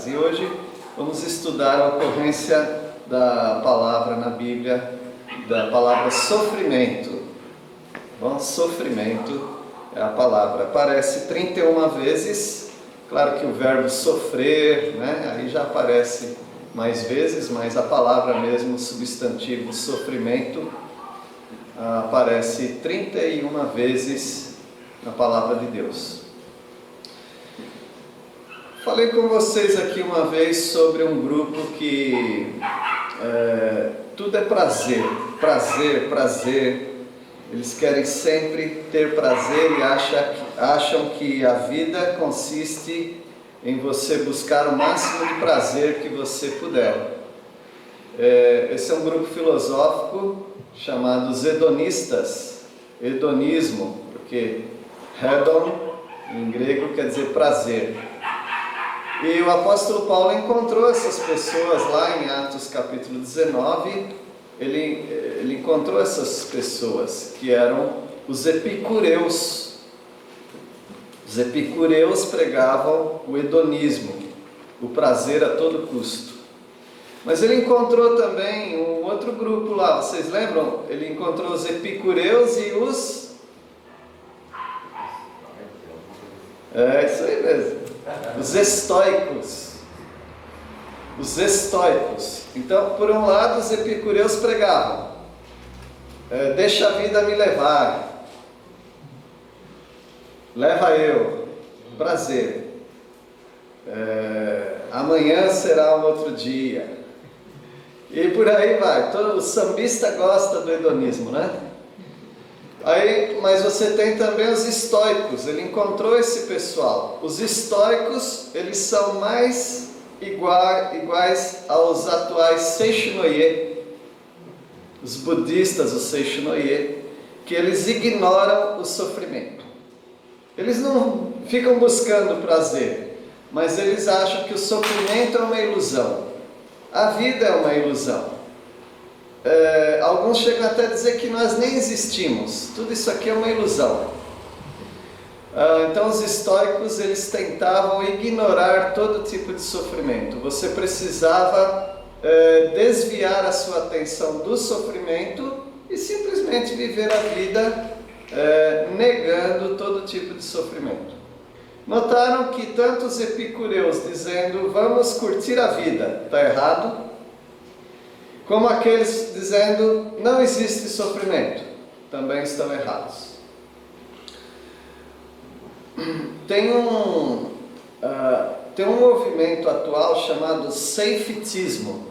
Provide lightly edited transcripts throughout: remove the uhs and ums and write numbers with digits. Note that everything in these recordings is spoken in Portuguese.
lugares. E hoje vamos estudar a ocorrência da palavra na Bíblia, da palavra sofrimento. Bom, sofrimento é a palavra. Aparece 31 vezes. Claro que o verbo sofrer, né, aí já aparece mais vezes, mas a palavra mesmo, o substantivo sofrimento, aparece 31 vezes na palavra de Deus. Falei com vocês aqui uma vez sobre um grupo que tudo é prazer, prazer, prazer. Eles querem sempre ter prazer e acham que a vida consiste em você buscar o máximo de prazer que você puder. Esse é um grupo filosófico chamado os hedonistas, hedonismo, porque hedon em grego quer dizer prazer. E o apóstolo Paulo encontrou essas pessoas lá em Atos capítulo 19, ele encontrou essas pessoas que eram os epicureus. Os epicureus pregavam o hedonismo, o prazer a todo custo. Mas ele encontrou também um outro grupo lá, vocês lembram? Ele encontrou os epicureus e os... isso aí mesmo. Os estoicos. Os estoicos. Então, por um lado, os epicureus pregavam: deixa a vida me levar, leva eu, prazer, amanhã será um outro dia, e por aí vai. O sambista gosta do hedonismo, né? Mas você tem também os estoicos. Ele encontrou esse pessoal. Os estoicos, eles são mais iguais aos atuais Seishinoye, os budistas, os Seishinoye, que eles ignoram o sofrimento. Eles não ficam buscando prazer, mas eles acham que o sofrimento é uma ilusão. A vida é uma ilusão. Alguns chegam até a dizer que nós nem existimos. Tudo isso aqui é uma ilusão. Então os estoicos, eles tentavam ignorar todo tipo de sofrimento. Você precisava desviar a sua atenção do sofrimento e simplesmente viver a vida negando todo tipo de sofrimento. Notaram que tanto os epicureus dizendo vamos curtir a vida, está errado, como aqueles dizendo não existe sofrimento, também estão errados. Tem um movimento atual chamado safetyismo.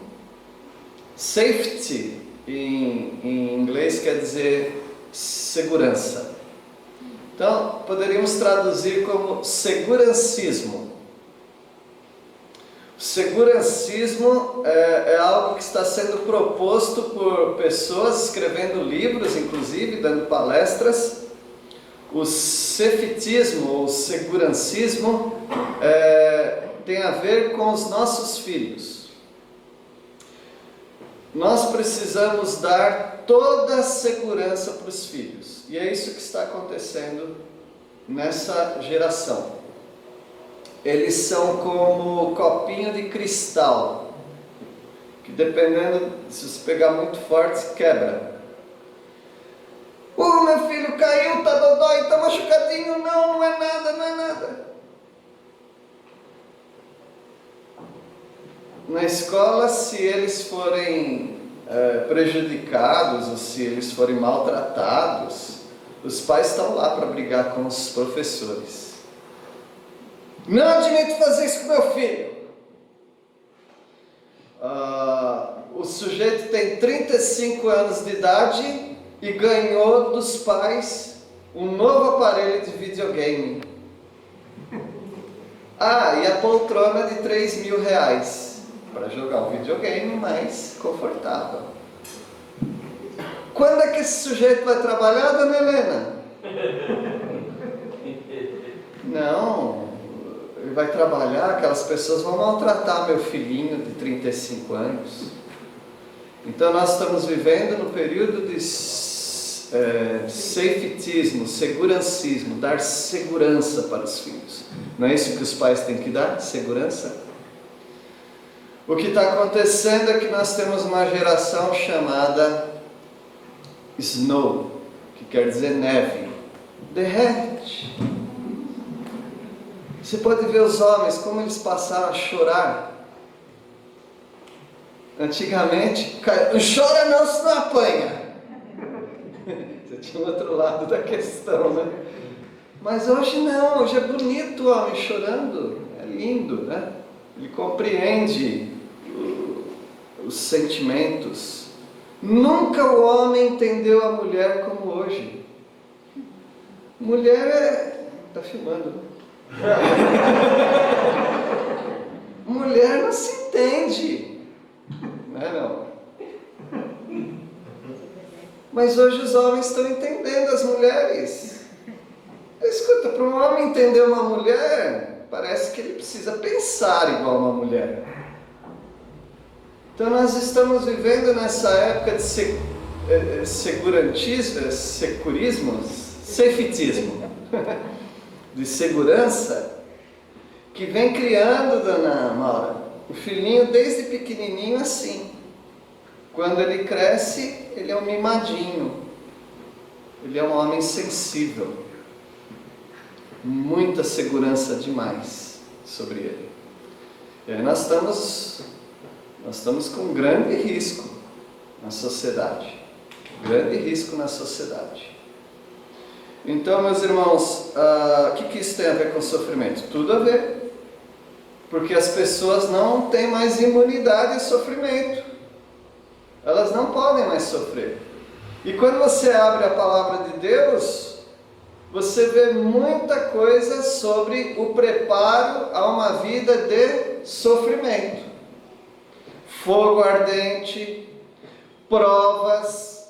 Safety em inglês quer dizer segurança. Então poderíamos traduzir como segurancismo. O segurancismo é algo que está sendo proposto por pessoas escrevendo livros, inclusive dando palestras. O safetyismo ou segurancismo tem a ver com os nossos filhos. Nós precisamos dar toda a segurança para os filhos. E é isso que está acontecendo nessa geração. Eles são como copinho de cristal, que dependendo, se você pegar muito forte, quebra. Meu filho caiu, tá dodói, tá machucadinho. Não é nada, não é nada. Na escola, se eles forem prejudicados, ou se eles forem maltratados, os pais estão lá para brigar com os professores. Não admito fazer isso com meu filho. O sujeito tem 35 anos de idade e ganhou dos pais um novo aparelho de videogame. E a poltrona de R$3.000 para jogar um videogame mais confortável. Quando é que esse sujeito vai trabalhar, dona Helena? Não, ele vai trabalhar, aquelas pessoas vão maltratar meu filhinho de 35 anos. Então nós estamos vivendo no período de safetyismo, segurancismo, dar segurança para os filhos. Não é isso que os pais têm que dar? Segurança? O que está acontecendo é que nós temos uma geração chamada snow, que quer dizer neve, derrete. Você pode ver os homens, como eles passaram a chorar. Antigamente, não chora não, se não apanha. Você tinha o outro lado da questão, né? Mas hoje não, hoje é bonito o homem chorando, é lindo, né? Ele compreende os sentimentos. Nunca o homem entendeu a mulher como hoje. Mulher é... Está filmando, né? Mulher não se entende, não é não? Mas hoje os homens estão entendendo as mulheres. Escuta, para um homem entender uma mulher, parece que ele precisa pensar igual uma mulher. Então nós estamos vivendo nessa época de safetismo, de segurança, que vem criando, dona Maura, o filhinho desde pequenininho assim. Quando ele cresce, ele é um mimadinho, ele é um homem sensível, muita segurança demais sobre ele. E aí nós estamos com um grande risco na sociedade, grande risco na sociedade. Então, meus irmãos, o que isso tem a ver com sofrimento? Tudo a ver, porque as pessoas não têm mais imunidade ao sofrimento, elas não podem mais sofrer. E quando você abre a palavra de Deus, você vê muita coisa sobre o preparo a uma vida de sofrimento, fogo ardente, provas.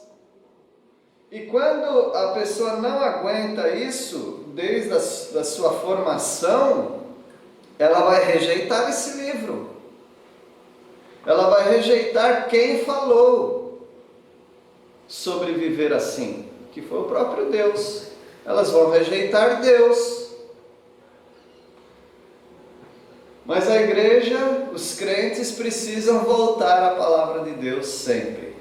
E quando a pessoa não aguenta isso, desde a sua formação, ela vai rejeitar esse livro. Ela vai rejeitar quem falou sobre viver assim, que foi o próprio Deus. Elas vão rejeitar Deus. Mas a igreja, os crentes precisam voltar à palavra de Deus sempre.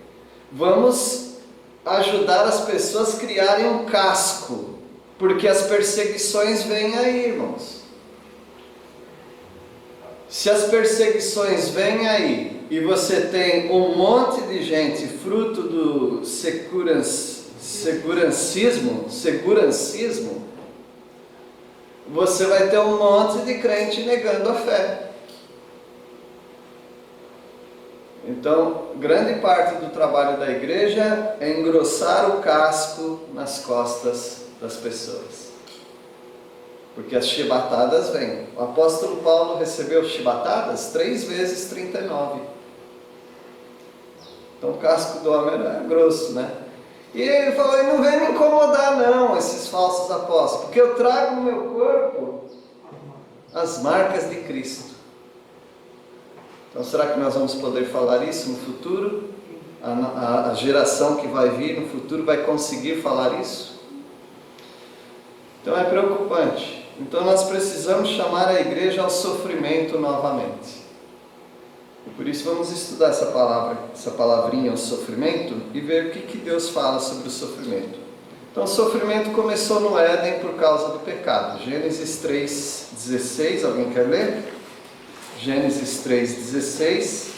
Vamos ajudar as pessoas a criarem um casco, porque as perseguições vêm aí, irmãos. Se as perseguições vêm aí e você tem um monte de gente fruto do segurancismo, você vai ter um monte de crente negando a fé. Então, grande parte do trabalho da igreja é engrossar o casco nas costas das pessoas. Porque as chibatadas vêm. O apóstolo Paulo recebeu chibatadas 3 vezes 39. Então o casco do homem era grosso, né? E ele falou, não vem me incomodar não, esses falsos apóstolos, porque eu trago no meu corpo as marcas de Cristo. Então será que nós vamos poder falar isso no futuro? A geração que vai vir no futuro vai conseguir falar isso? Então é preocupante. Então nós precisamos chamar a igreja ao sofrimento novamente. Por isso vamos estudar essa palavrinha, o sofrimento, e ver o que Deus fala sobre o sofrimento. Então o sofrimento começou no Éden por causa do pecado. Gênesis 3,16, alguém quer ler? Gênesis 3,16.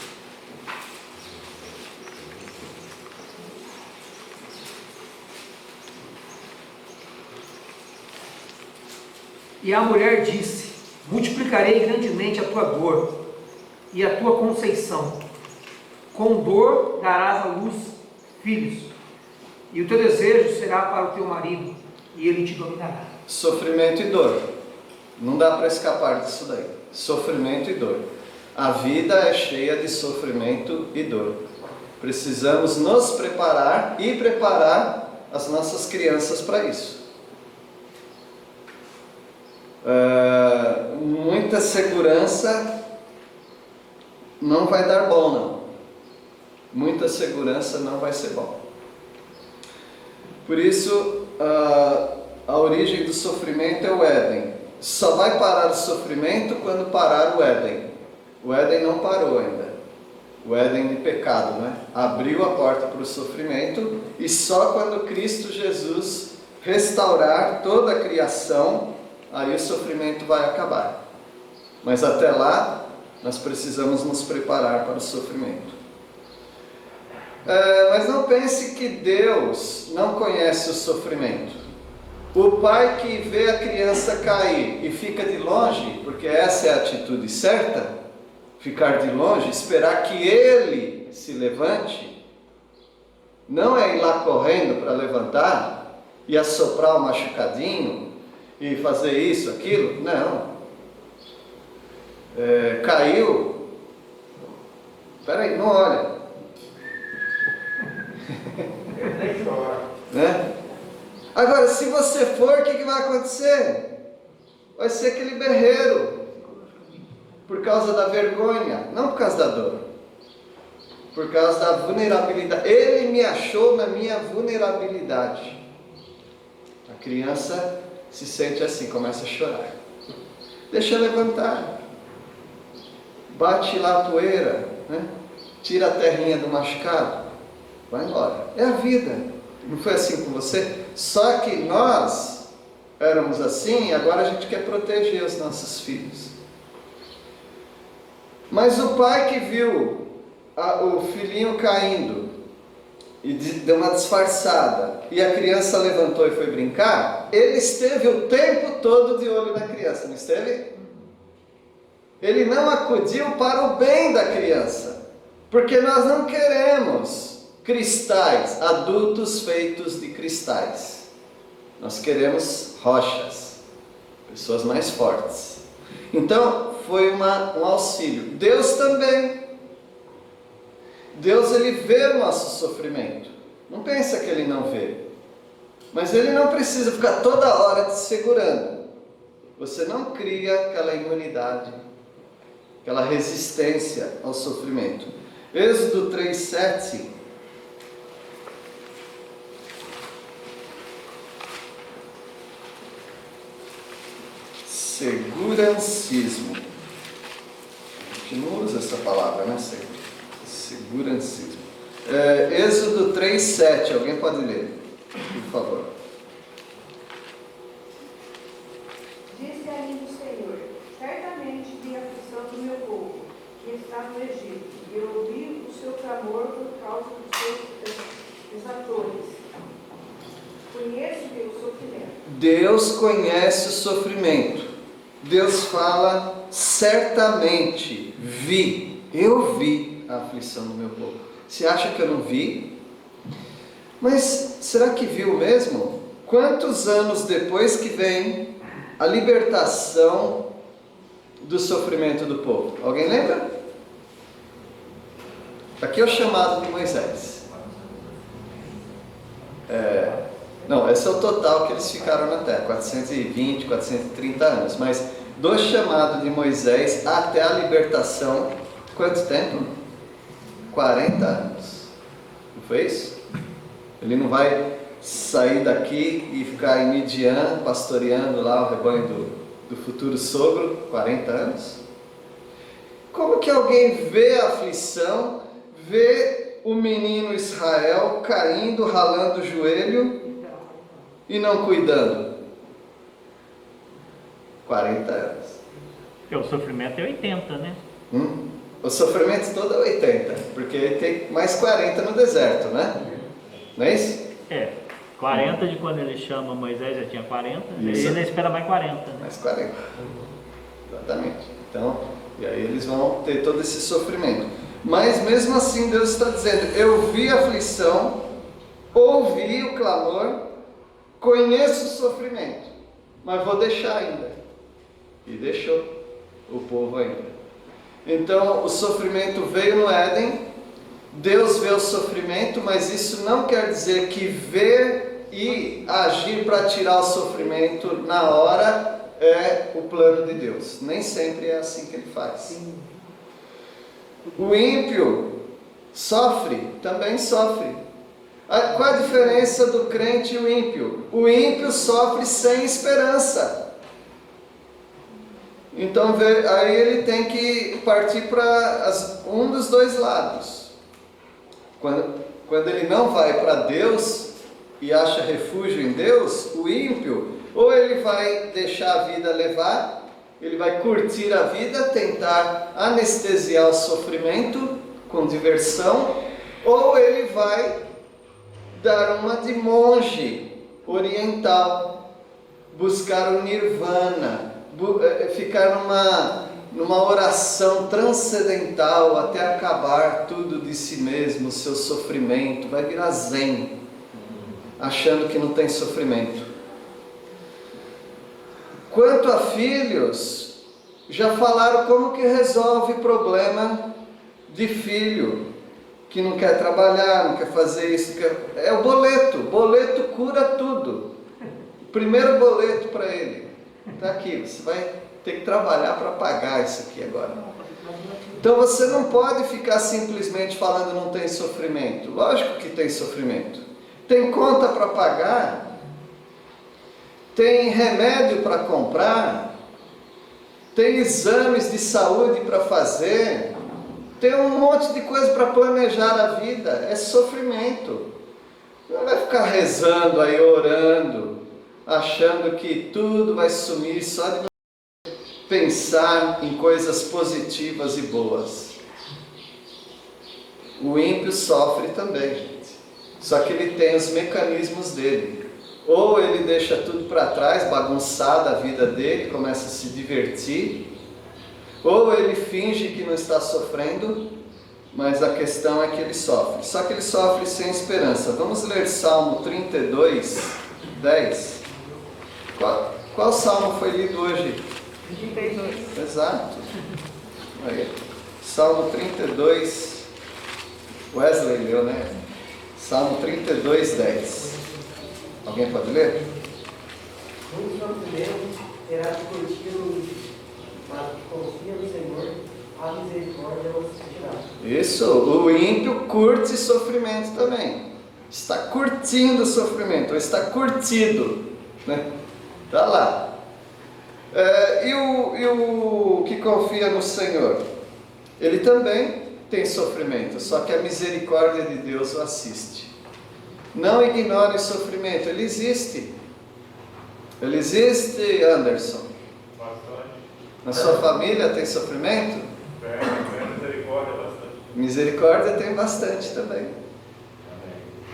E a mulher disse, multiplicarei grandemente a tua dor e a tua conceição. Com dor darás à luz filhos, e o teu desejo será para o teu marido, e ele te dominará. Sofrimento e dor. Não dá para escapar disso daí. Sofrimento e dor. A vida é cheia de sofrimento e dor. Precisamos nos preparar e preparar as nossas crianças para isso. Muita segurança não vai dar bom, não. Muita segurança não vai ser bom. Por isso, a origem do sofrimento é o Éden. Só vai parar o sofrimento quando parar o Éden. O Éden não parou ainda. O Éden de pecado, né? Abriu a porta para o sofrimento, e só quando Cristo Jesus restaurar toda a criação, aí o sofrimento vai acabar. Mas até lá, nós precisamos nos preparar para o sofrimento. Mas não pense que Deus não conhece o sofrimento. O pai que vê a criança cair e fica de longe, porque essa é a atitude certa, ficar de longe, esperar que ele se levante, não é ir lá correndo para levantar e assoprar o machucadinho e fazer isso, aquilo, não. Caiu, peraí, não olha. Né? Agora, se você for, o que vai acontecer? Vai ser aquele berreiro, por causa da vergonha, não por causa da dor, por causa da vulnerabilidade. Ele me achou na minha vulnerabilidade. A criança se sente assim, começa a chorar. Deixa levantar, bate lá a poeira, né? Tira a terrinha do machucado, vai embora. É a vida. Não foi assim com você? Só que nós éramos assim e agora a gente quer proteger os nossos filhos. Mas o pai que viu o filhinho caindo e deu uma disfarçada e a criança levantou e foi brincar, ele esteve o tempo todo de olho na criança, não esteve? Ele não acudiu para o bem da criança, porque nós não queremos cristais, adultos feitos de cristais. Nós queremos rochas, pessoas mais fortes. Então, foi um auxílio. Deus também. Deus, ele vê o nosso sofrimento. Não pensa que ele não vê. Mas ele não precisa ficar toda hora te segurando. Você não cria aquela imunidade, aquela resistência ao sofrimento. Êxodo 3:7. Segurancismo. A gente não usa essa palavra, né? Segurancismo. Êxodo 3:7. Alguém pode ler, por favor. Disse ainda o Senhor: certamente vi a aflição do meu povo, que está no Egito, e eu ouvi o seu clamor por causa dos seus exatores. Conheço o sofrimento. Deus conhece o sofrimento. Deus fala, certamente vi, eu vi a aflição do meu povo. Você acha que eu não vi? Mas será que viu mesmo? Quantos anos depois que vem a libertação do sofrimento do povo? Alguém lembra? Aqui é o chamado de Moisés. Não, esse é o total que eles ficaram na terra, 420, 430 anos. Mas do chamado de Moisés até a libertação, quanto tempo? 40 anos. Não foi isso? Ele não vai sair daqui e ficar em Midian, pastoreando lá o rebanho do futuro sogro, 40 anos? Como que alguém vê a aflição, vê o menino Israel caindo, ralando o joelho e não cuidando? 40 anos. Porque o sofrimento é 80, né? O sofrimento todo é 80, porque ele tem mais 40 no deserto, né? Não é isso? 40 de quando ele chama Moisés já tinha 40, Isso. e ele espera mais 40, né? Mais 40. Exatamente. Então, e aí eles vão ter todo esse sofrimento. Mas mesmo assim Deus está dizendo, eu vi a aflição, ouvi o clamor, conheço o sofrimento, mas vou deixar ainda. E deixou o povo ainda. Então o sofrimento veio no Éden, Deus vê o sofrimento, mas isso não quer dizer que ver e agir para tirar o sofrimento na hora é o plano de Deus. Nem sempre é assim que ele faz. O ímpio sofre, também sofre. Qual a diferença do crente e o ímpio? O ímpio sofre sem esperança. Então aí ele tem que partir para um dos dois lados. Quando ele não vai para Deus e acha refúgio em Deus, o ímpio, ou ele vai deixar a vida levar, ele vai curtir a vida, tentar anestesiar o sofrimento com diversão, ou ele vai dar uma de monge oriental, buscar o nirvana, ficar numa oração transcendental até acabar tudo de si mesmo, o seu sofrimento, vai virar zen, achando que não tem sofrimento. Quanto a filhos, já falaram como que resolve problema de filho, que não quer trabalhar, não quer fazer isso, é o boleto cura tudo. O primeiro boleto para ele, está aqui, você vai ter que trabalhar para pagar isso aqui agora. Então você não pode ficar simplesmente falando não tem sofrimento. Lógico que tem sofrimento. Tem conta para pagar, tem remédio para comprar, tem exames de saúde para fazer, tem um monte de coisa para planejar a vida. É sofrimento. Não vai ficar rezando aí, orando, achando que tudo vai sumir só de pensar em coisas positivas e boas. O ímpio sofre também, gente. Só que ele tem os mecanismos dele. Ou ele deixa tudo para trás, bagunçada a vida dele, começa a se divertir. Ou ele finge que não está sofrendo, mas a questão é que ele sofre. Só que ele sofre sem esperança. Vamos ler Salmo 32, 10. Qual salmo foi lido hoje? 32. Exato. Aí. Salmo 32. Wesley leu, né? Salmo 32, 10. Alguém pode ler? Um sofrimento terá de curtir, mas que confia no Senhor, a misericórdia não se tirar. Isso, o ímpio curte sofrimento também. Está curtindo o sofrimento, ou está curtido, né? Está lá. E o que confia no Senhor? Ele também tem sofrimento, só que a misericórdia de Deus o assiste. Não ignore o sofrimento, ele existe. Ele existe, Anderson. Bastante. Na sua família tem sofrimento? Misericórdia bastante. Misericórdia tem bastante também.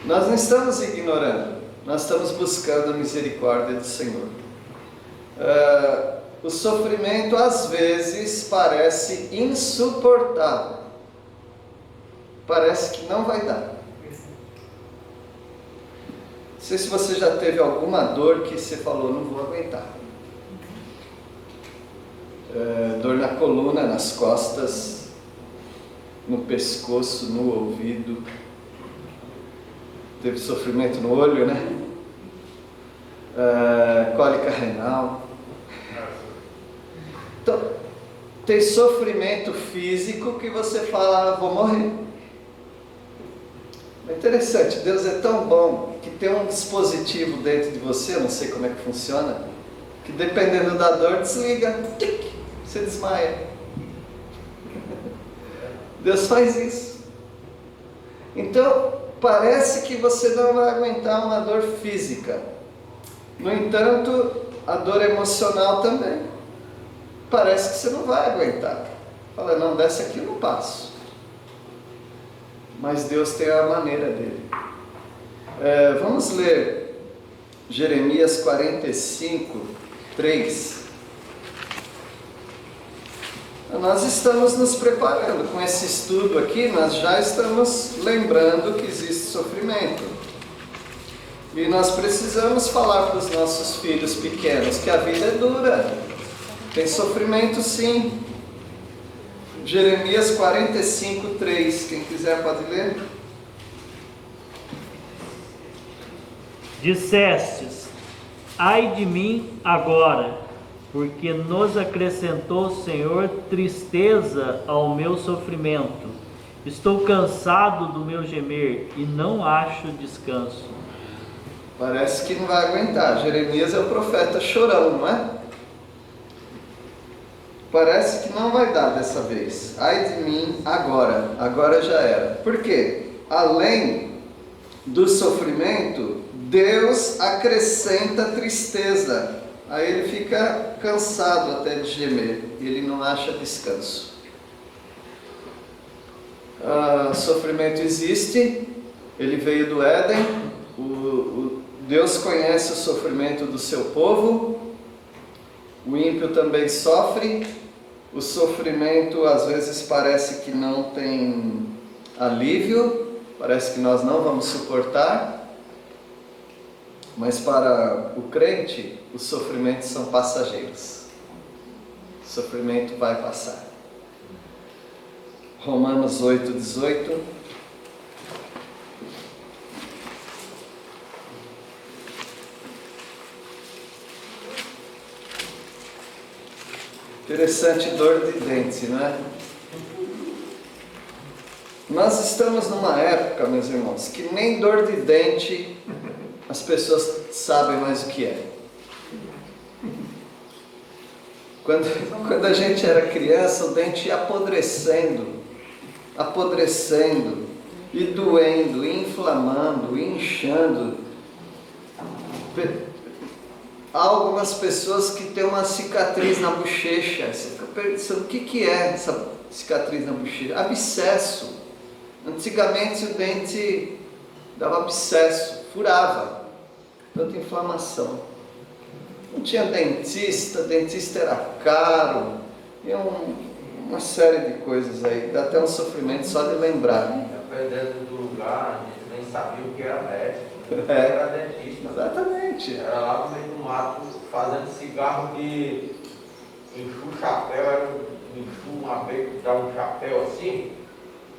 Nós não estamos ignorando, nós estamos buscando a misericórdia do Senhor. O sofrimento às vezes parece insuportável. Parece que não vai dar. Não sei se você já teve alguma dor que você falou, não vou aguentar. Dor na coluna, nas costas, no pescoço, no ouvido. Teve sofrimento no olho, né? Cólica renal. Então, tem sofrimento físico que você fala, vou morrer. É interessante, Deus é tão bom que tem um dispositivo dentro de você, eu não sei como é que funciona, que dependendo da dor, desliga, tic, você desmaia. Deus faz isso. Então, parece que você não vai aguentar uma dor física. No entanto, a dor emocional também. Parece que você não vai aguentar. Fala, não, dessa aqui eu não passo. Mas Deus tem a maneira dele. Vamos ler Jeremias 45, 3. Nós estamos nos preparando com esse estudo aqui, nós já estamos lembrando que existe sofrimento. E nós precisamos falar para os nossos filhos pequenos que a vida é dura. Tem sofrimento sim. Jeremias 45, 3. Quem quiser pode ler. Dissestes, ai de mim agora, porque nos acrescentou o Senhor tristeza ao meu sofrimento. Estou cansado do meu gemer e não acho descanso. Parece que não vai aguentar. Jeremias é o profeta chorão, não é? parece que não vai dar dessa vez. Ai de mim agora já era. Por quê? Além do sofrimento, Deus acrescenta tristeza. Aí ele fica cansado até de gemer, ele não acha descanso. Sofrimento existe, ele veio do Éden, Deus conhece o sofrimento do seu povo, o ímpio também sofre, o sofrimento às vezes parece que não tem alívio, parece que nós não vamos suportar, mas para o crente, os sofrimentos são passageiros, o sofrimento vai passar. Romanos 8:18. Interessante, dor de dente, não é? Nós estamos numa época, meus irmãos, que nem dor de dente as pessoas sabem mais o que é. Quando a gente era criança, o dente ia apodrecendo, e doendo, e inflamando, e inchando. Há algumas pessoas que têm uma cicatriz na bochecha. Você fica pensando, o que é essa cicatriz na bochecha? Abscesso. Antigamente o dente dava abscesso, furava, tanta inflamação. Não tinha dentista era caro, e uma série de coisas aí, dá até um sofrimento só de lembrar. Dependendo do lugar, a gente nem sabia o que era médico, era dentista. Exatamente. Era lá no meio do mato, fazendo cigarro de enxu o chapéu, era um enxu, uma vez que dava um chapéu assim,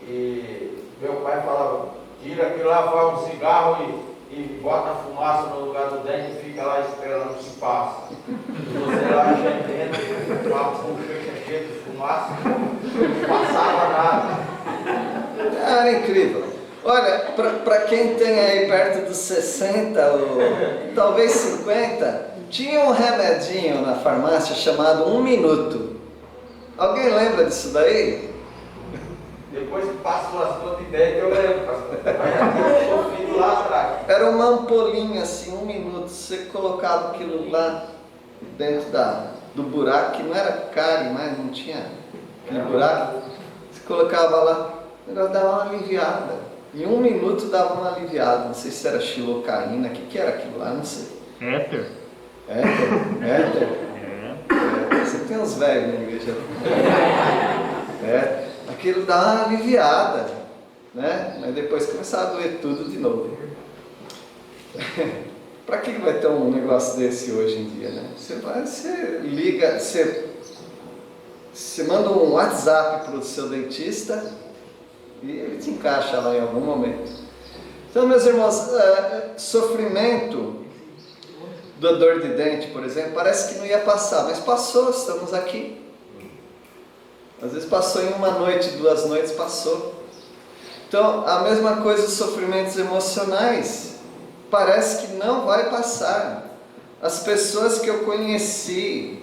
e meu pai falava, tira aquilo lá, faz um cigarro e bota a fumaça no lugar do dente e fica lá esperando se passa. E você lá gemendo, uma bochecha cheia de fumaça, não passava nada. Era incrível. Olha, para quem tem aí perto dos 60 ou talvez 50, tinha um remedinho na farmácia chamado 1 minuto. Alguém lembra disso daí? Depois que passou as duas ideias, eu lembro, pastor. Mas já tinha sofrido lá atrás. Era uma ampolinha assim, 1 minuto. Você colocava aquilo lá dentro do buraco, que não era cárie, mas não tinha aquele buraco. Você colocava lá, o negócio dava uma aliviada. Em 1 minuto dava uma aliviada. Não sei se era xilocaína, o que era aquilo lá, não sei. Éter. Éter? Você tem uns velhos na igreja. Aquilo dá uma aliviada, né? Mas depois começava a doer tudo de novo. Para que vai ter um negócio desse hoje em dia, né? Você liga, você manda um WhatsApp para o seu dentista e ele te encaixa lá em algum momento. Então, meus irmãos, sofrimento da dor de dente, por exemplo, parece que não ia passar, mas passou, estamos aqui. Às vezes passou em 1 noite, 2 noites, passou. Então, a mesma coisa os sofrimentos emocionais. Parece que não vai passar. As pessoas que eu conheci,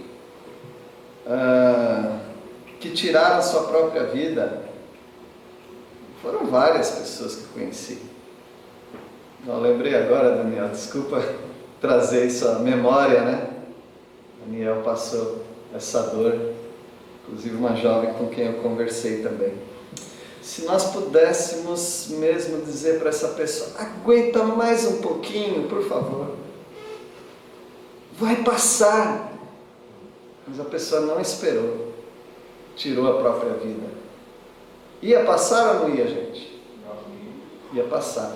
que tiraram sua própria vida, foram várias pessoas que eu conheci. Não lembrei agora, Daniel, desculpa trazer isso à memória, né? Daniel passou essa dor. Inclusive uma jovem com quem eu conversei também. Se nós pudéssemos mesmo dizer para essa pessoa, aguenta mais um pouquinho, por favor. Vai passar. Mas a pessoa não esperou. Tirou a própria vida. Ia passar ou não ia, gente? Ia passar.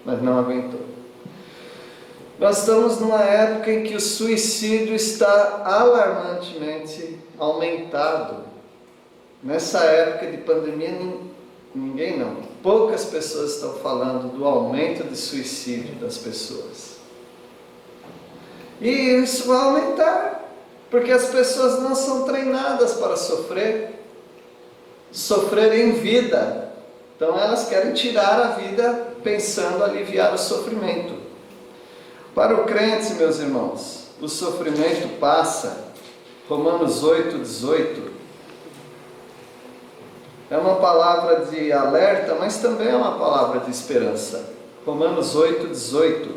Mas não aguentou. Nós estamos numa época em que o suicídio está alarmantemente aumentado. Nessa época de pandemia, poucas pessoas estão falando do aumento de suicídio das pessoas. E isso vai aumentar, porque as pessoas não são treinadas para sofrer em vida. Então elas querem tirar a vida pensando aliviar o sofrimento. Para o crente, meus irmãos, o sofrimento passa Romanos 8:18. É uma palavra de alerta, mas também é uma palavra de esperança. Romanos 8:18.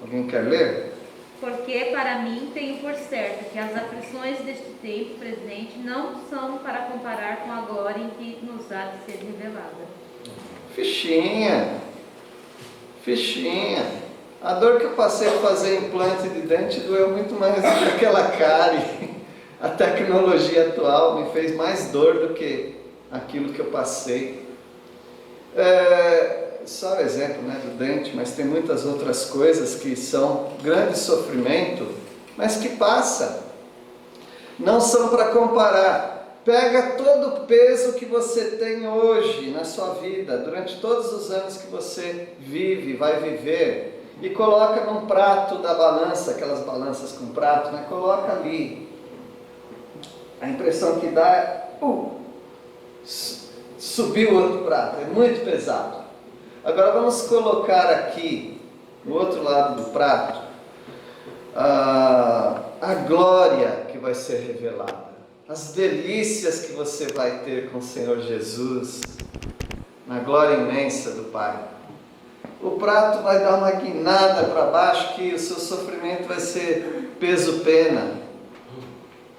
Alguém quer ler? Porque para mim tenho por certo que as aflições deste tempo presente não são para comparar com a glória em que nos há de ser revelada. Fichinha. A dor que eu passei para fazer implante de dente doeu muito mais do que aquela cárie. A tecnologia atual me fez mais dor do que aquilo que eu passei. Só o exemplo, né, do dente, mas tem muitas outras coisas que são grande sofrimento, mas que passa. Não são para comparar. Pega todo o peso que você tem hoje na sua vida, durante todos os anos que você vive, vai viver, e coloca num prato da balança, aquelas balanças com prato, né? Coloca ali. A impressão que dá é, subiu o outro prato, é muito pesado. Agora vamos colocar aqui, no outro lado do prato, a glória que vai ser revelada, as delícias que você vai ter com o Senhor Jesus, na glória imensa do Pai. O prato vai dar uma guinada para baixo, que o seu sofrimento vai ser peso-pena.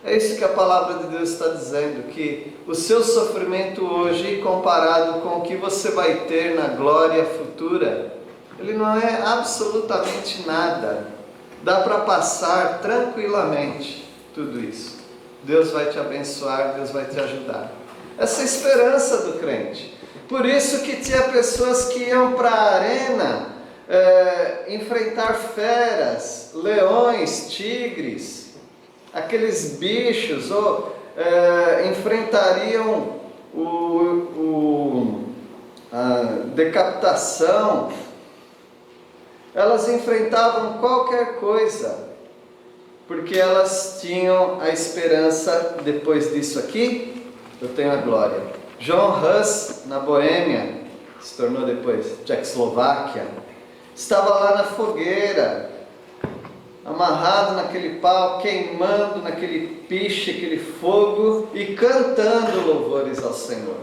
É isso que a palavra de Deus está dizendo, que o seu sofrimento hoje, comparado com o que você vai ter na glória futura, ele não é absolutamente nada. Dá para passar tranquilamente tudo isso. Deus vai te abençoar, Deus vai te ajudar. Essa é a esperança do crente. Por isso que tinha pessoas que iam para a arena enfrentar feras, leões, tigres, aqueles bichos, ou enfrentariam a decapitação. Elas enfrentavam qualquer coisa, porque elas tinham a esperança: depois disso aqui, eu tenho a glória. John Hus, na Boêmia, se tornou depois Tchecoslováquia, estava lá na fogueira, amarrado naquele pau, queimando naquele piche, aquele fogo, e cantando louvores ao Senhor.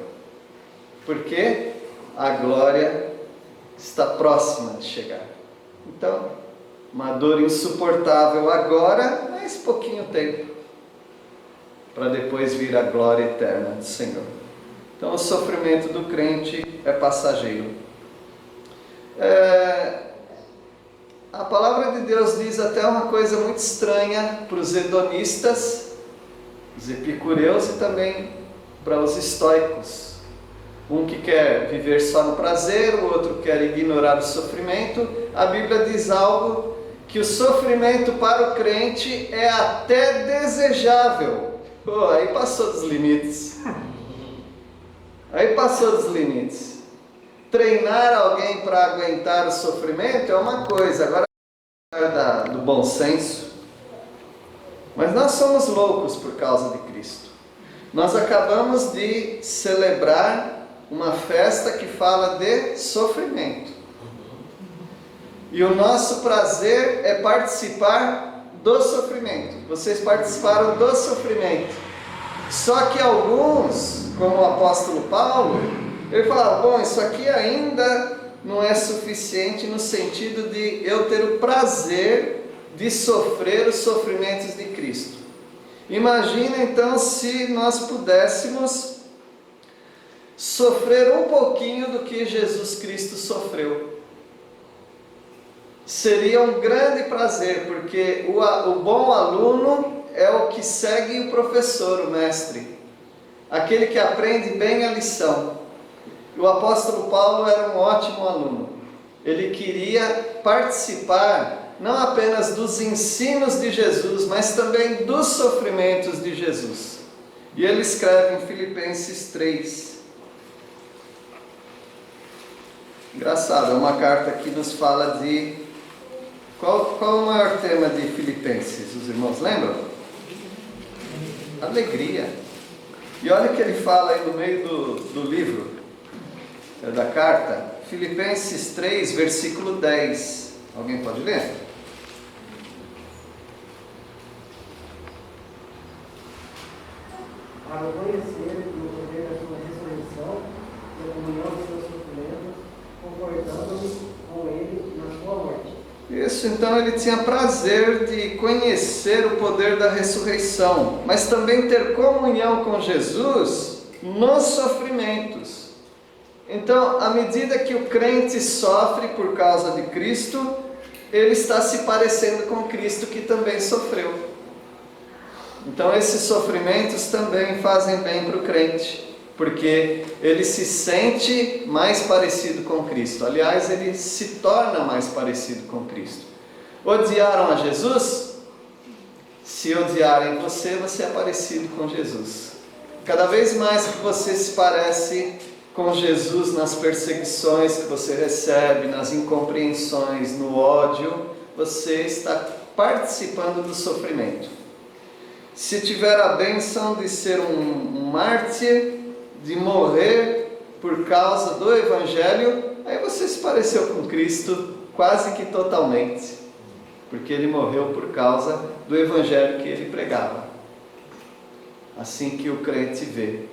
Porque a glória está próxima de chegar. Então, uma dor insuportável agora, mas pouquinho tempo, para depois vir a glória eterna do Senhor. Então, o sofrimento do crente é passageiro. A palavra de Deus diz até uma coisa muito estranha para os hedonistas, os epicureus, e também para os estoicos. Um que quer viver só no prazer, o outro quer ignorar o sofrimento. A Bíblia diz algo, que o sofrimento para o crente é até desejável. Aí passou dos limites. Treinar alguém para aguentar o sofrimento é uma coisa, agora do bom senso. Mas nós somos loucos por causa de Cristo. Nós acabamos de celebrar uma festa que fala de sofrimento. E o nosso prazer é participar do sofrimento. Vocês participaram do sofrimento. Só que alguns, como o apóstolo Paulo, ele falava: bom, isso aqui ainda não é suficiente no sentido de eu ter o prazer de sofrer os sofrimentos de Cristo. Imagina então se nós pudéssemos sofrer um pouquinho do que Jesus Cristo sofreu. Seria um grande prazer, porque o bom aluno é o que segue o professor, o mestre, aquele que aprende bem a lição. O apóstolo Paulo era um ótimo aluno. Ele queria participar não apenas dos ensinos de Jesus, mas também dos sofrimentos de Jesus. E ele escreve em Filipenses 3. Engraçado, é uma carta que nos fala de... Qual o maior tema de Filipenses? Os irmãos lembram? Alegria. E olha o que ele fala aí no meio do livro, da carta, Filipenses 3, versículo 10. Alguém pode ler? isso, então, ele tinha prazer de conhecer o poder da ressurreição, mas também ter comunhão com Jesus nos sofrimentos. Então, à medida que o crente sofre por causa de Cristo, ele está se parecendo com Cristo, que também sofreu. Então, esses sofrimentos também fazem bem para o crente, porque ele se sente mais parecido com Cristo. Aliás, ele se torna mais parecido com Cristo. Odiaram a Jesus? Se odiarem você, você é parecido com Jesus. Cada vez mais que você se parece com Jesus nas perseguições que você recebe, nas incompreensões, no ódio, você está participando do sofrimento. Se tiver a bênção de ser um mártir, de morrer por causa do Evangelho, aí você se pareceu com Cristo quase que totalmente, porque ele morreu por causa do Evangelho que ele pregava. Assim que o crente vê.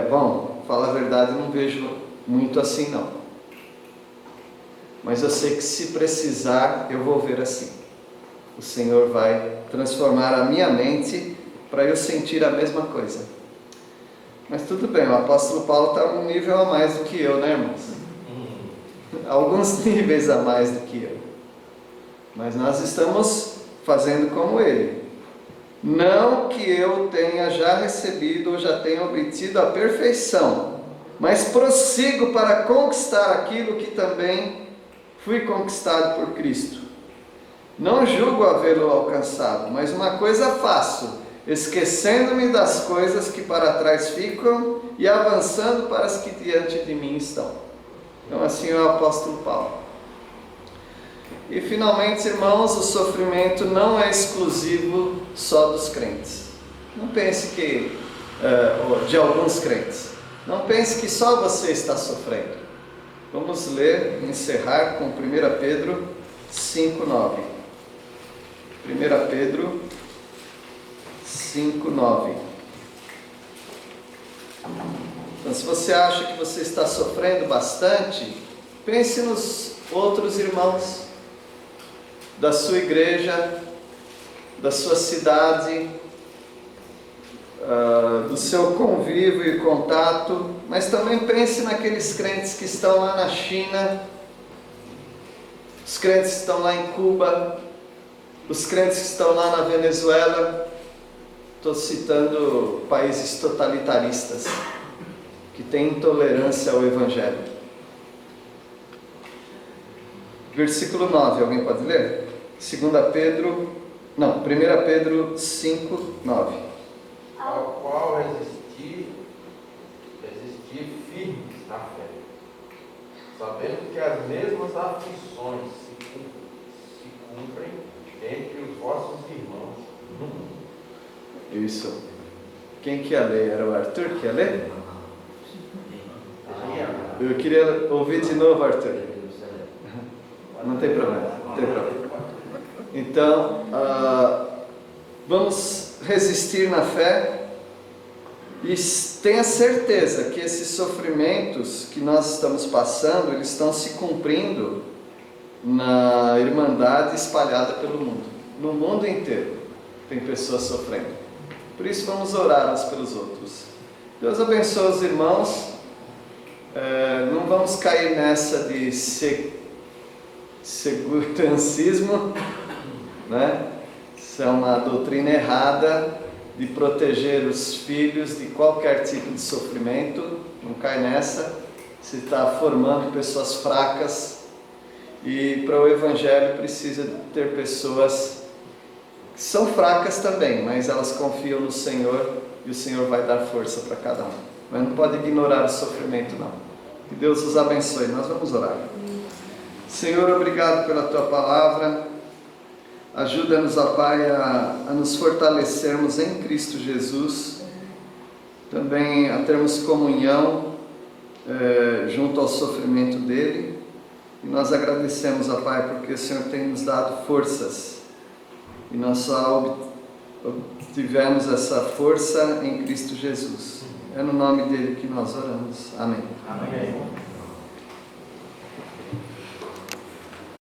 Bom, falar a verdade, eu não vejo muito assim não, mas eu sei que se precisar, eu vou ver assim. O Senhor vai transformar a minha mente para eu sentir a mesma coisa. Mas tudo bem, o apóstolo Paulo está um nível a mais do que eu, né, irmãos? Alguns níveis a mais do que eu. Mas nós estamos fazendo como ele. Não que eu tenha já recebido ou já tenha obtido a perfeição, mas prossigo para conquistar aquilo que também fui conquistado por Cristo. Não julgo havê-lo alcançado, mas uma coisa faço, esquecendo-me das coisas que para trás ficam e avançando para as que diante de mim estão. Então assim é o apóstolo Paulo. E finalmente, irmãos, o sofrimento não é exclusivo só dos crentes. Não pense que, de alguns crentes. Não pense que só você está sofrendo. Vamos ler, encerrar com 1 Pedro 5:9. 1 Pedro 5:9. Então, se você acha que você está sofrendo bastante, pense nos outros irmãos da sua igreja, da sua cidade, do seu convívio e contato, mas também pense naqueles crentes que estão lá na China, os crentes que estão lá em Cuba, os crentes que estão lá na Venezuela. Estou citando países totalitaristas que têm intolerância ao Evangelho. Versículo 9, alguém pode ler? 1 Pedro 5:9. Ao qual resistir firmes na fé, sabendo que as mesmas aflições se cumprem entre os vossos irmãos no mundo. Isso. Quem que ia ler? Era o Arthur que ia ler? Eu queria ouvir de novo, Arthur. Não tem problema, não tem problema. Então, vamos resistir na fé e tenha certeza que esses sofrimentos que nós estamos passando, eles estão se cumprindo na irmandade espalhada pelo mundo. No mundo inteiro tem pessoas sofrendo. Por isso vamos orar uns pelos outros. Deus abençoe os irmãos. Não vamos cair nessa de segurancismo, né? Isso é uma doutrina errada de proteger os filhos de qualquer tipo de sofrimento. Não cai nessa. Você está formando pessoas fracas, e para o Evangelho precisa ter pessoas que são fracas também, mas elas confiam no Senhor, e o Senhor vai dar força para cada um. Mas não pode ignorar o sofrimento não. Que Deus os abençoe. Nós vamos orar. Senhor, obrigado pela Tua palavra. Ajuda-nos, ó Pai, a nos fortalecermos em Cristo Jesus, também a termos comunhão junto ao sofrimento dele. E nós agradecemos, ó Pai, porque o Senhor tem nos dado forças, e nós só obtivemos essa força em Cristo Jesus. É no nome dele que nós oramos. Amém. Amém.